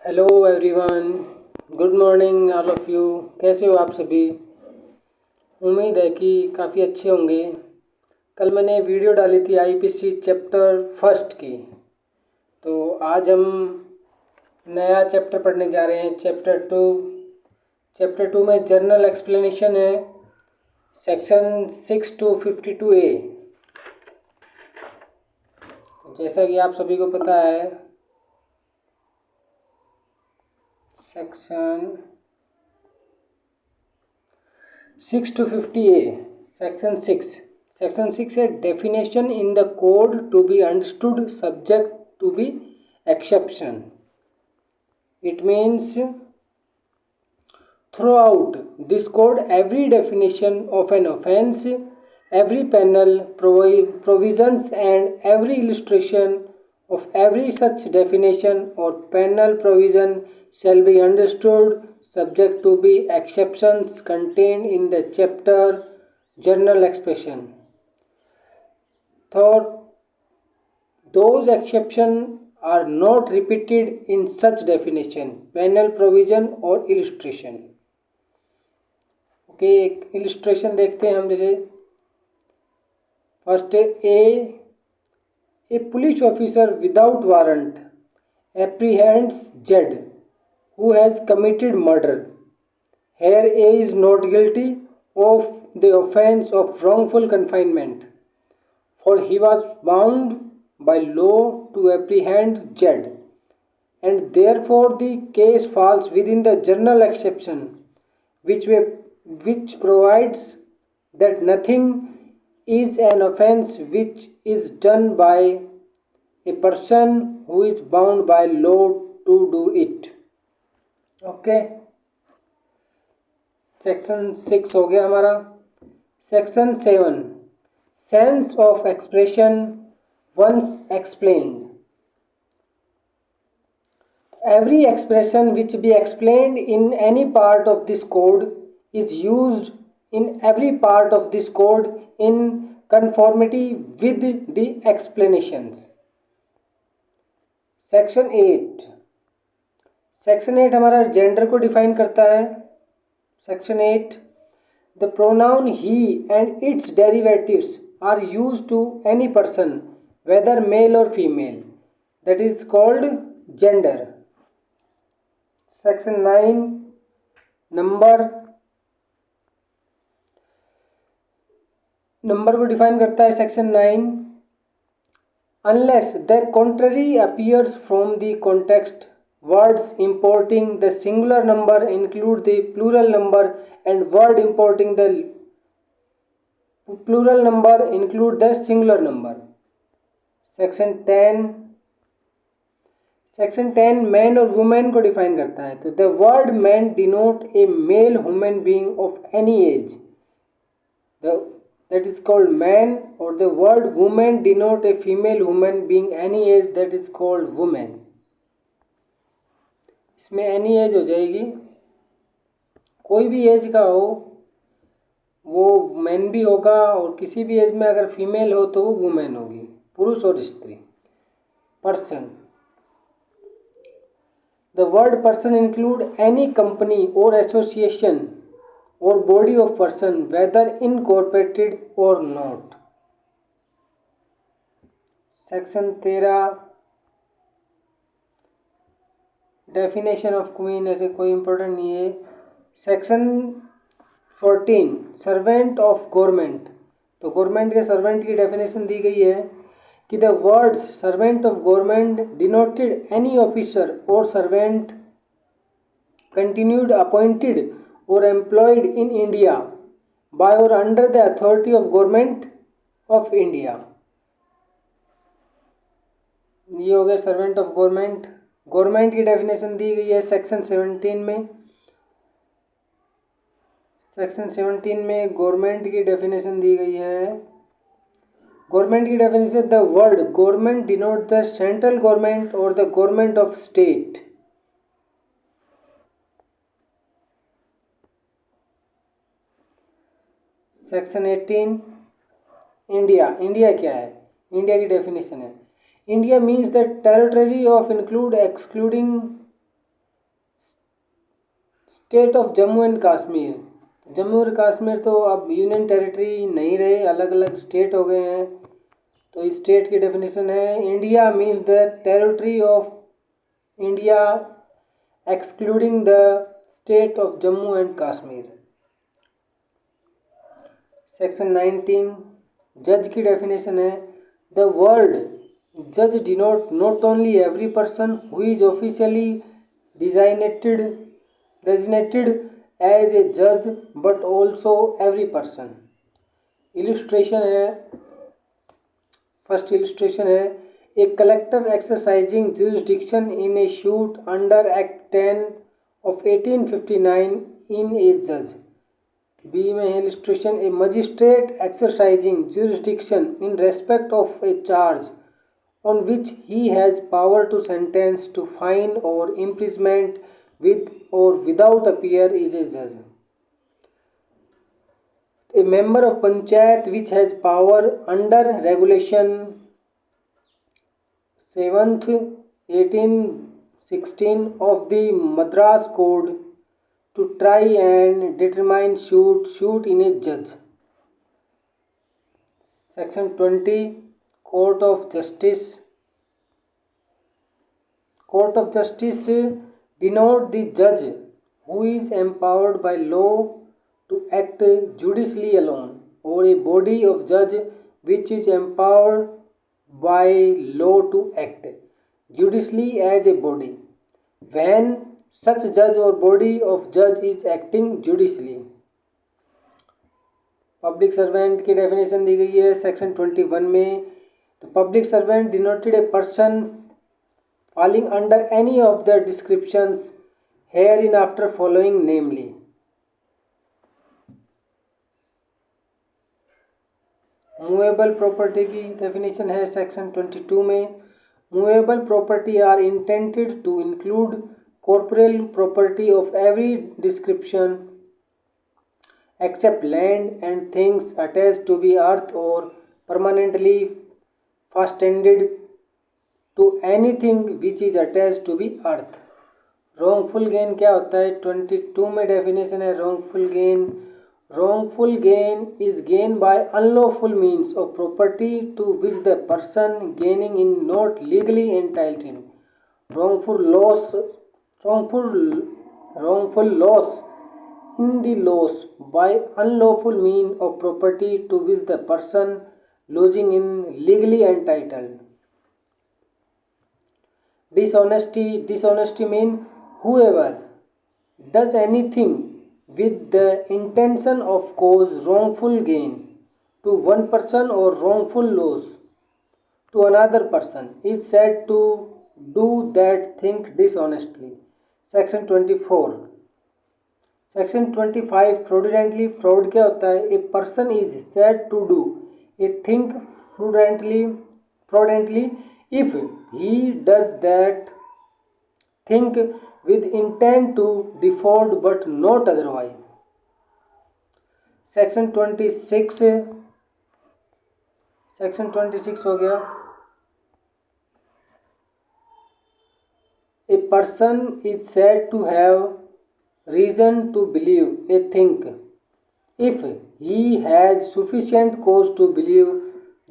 Hello everyone. Good morning all of you. कैसे हो आप सभी? उम्मीद है कि काफ़ी अच्छे होंगे। कल मैंने वीडियो डाली थी आईपीसी चैप्टर फर्स्ट की। तो आज हम नया चैप्टर पढ़ने जा रहे हैं, चैप्टर टू। चैप्टर टू में जर्नल एक्सप्लेनेशन है, सेक्शन 6 to 52A। जैसा कि आप सभी को पता है, सेक्शन 6 to 50A, सेक्शन 6 है definition in the code to be understood subject to be exception. It means throughout this code every definition of an offence, every panel provisions and every illustration of every such definition or panel provision shall be understood subject to be exceptions contained in the chapter journal expression. Thought those exceptions are not repeated in such definition, panel provision or illustration. Okay, एक illustration देखते हैं हम। जैसे first, a police officer without warrant apprehends Z who has committed murder. Here A is not guilty of the offense of wrongful confinement, for he was bound by law to apprehend Z, and therefore the case falls within the general exception, which provides that nothing is an offense which is done by a person who is bound by law to do it. Okay, section 6 हो गया हमारा। Section 7, sense of expression once explained. Every expression which be explained in any part of this code is used in every part of this code in conformity with the explanations. Section 8 हमारा gender को define करता है। Section 8, the pronoun he and its derivatives are used to any person whether male or female, that is called gender. Section 9, number को define करता है। Section 9, unless the contrary appears from the context, words importing the singular number include the plural number and word importing the plural number include the singular number. Section 10 man और women को define करता है। तो the word man denote a male human being of any age, that is called man, or the word woman denote a female human being any age, that is called woman. इसमें any as हो जाएगी, कोई भी as का हो वो man भी होगा, और किसी भी एज में अगर फीमेल हो तो वो वुमेन होगी, पुरुष और स्त्री। Person, the word person include any company or association or body of person whether incorporated or not. Section 13, definition of queen, ऐसे कोई इंपॉर्टेंट नहीं है। Section 14, servant of government. तो गवर्नमेंट के सर्वेंट की डेफिनेशन दी गई है कि the words servant of government denoted any officer or servant continued appointed or employed in India by or under the authority of government of India. ये हो गया सर्वेंट ऑफ गवर्नमेंट। गवर्नमेंट की definition दी गई है सेक्शन 17 में। Section 17 में government की डेफिनेशन दी गई है। गवर्नमेंट की definition, the word government denote the central government और the government of state. Section 18, India. India क्या है? इंडिया की डेफिनेशन है, India means the territory of include excluding state of Jammu and Kashmir, Jammu और कश्मीर तो अब यूनियन टेरिटरी नहीं रहे, अलग अलग स्टेट हो गए हैं। तो इस स्टेट की डेफिनेशन है India means the territory of India excluding the state of Jammu and Kashmir. Section 19 जज की डेफिनेशन है द वर्ड जज denote not only every person who is officially designated as a judge but also every person। Illustration है, first illustration है ए collector exercising jurisdiction in a suit under Act 10 of 1859 in a judge। B में है illustration A magistrate exercising jurisdiction in respect of a charge on which he has power to sentence to fine or imprisonment with or without appeal is a judge। A member of panchayat which has power under regulation 7th 1816 of the Madras Code to try and determine suit in a judge। Section 20 Court of Justice denote the judge who is empowered by law to act judicially alone or a body of judge which is empowered by law to act judicially as a body when such judge or body of judge is acting judicially। Public servant की definition दी गई है section 21 में। तो public servant denoted a person falling under any of the descriptions hereinafter following namely movable property की definition है section 22 में। Movable property are intended to include corporeal property of every description except land and things attached to be earth or permanently fastened to anything which is attached to be earth। wrongful gain क्या होता है 22 में definition है wrongful gain is gain by unlawful means of property to which the person gaining is not legally entitled। wrongful loss in the loss by unlawful means of property to which the person losing in legally entitled। dishonesty mean whoever does anything with the intention of cause wrongful gain to one person or wrongful loss to another person is said to do that thing dishonestly। section 24 section 25 fraudulently, fraud क्या होता है a person is said to do a thing fraudulently if he does that thing with intent to default but not otherwise. Section 26 हो गया a person is said to have reason to believe a thing if he has sufficient cause to believe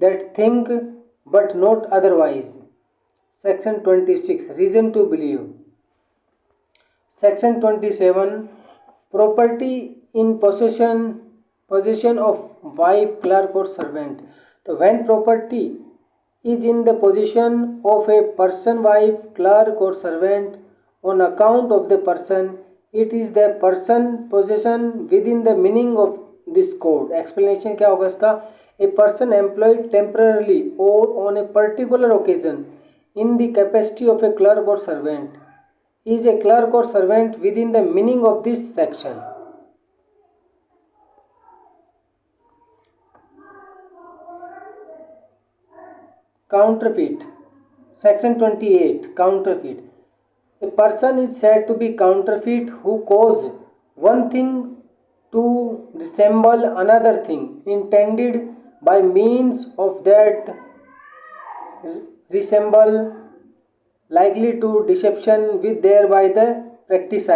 that thing but not otherwise। section 26 reason to believe। section 27 property in possession of wife, clerk or servant। तो when property is in the possession of a person, wife, clerk or servant on account of the person, it is the person possession within the meaning of this code। explanation क्या होगा इसका a person employed temporarily or on a particular occasion in the capacity of a clerk or servant is a clerk or servant within the meaning of this section। counterfeit section 28 counterfeit a person is said to be counterfeit who cause one thing to resemble another thing intended by means of that resemble likely to deception with thereby the practice।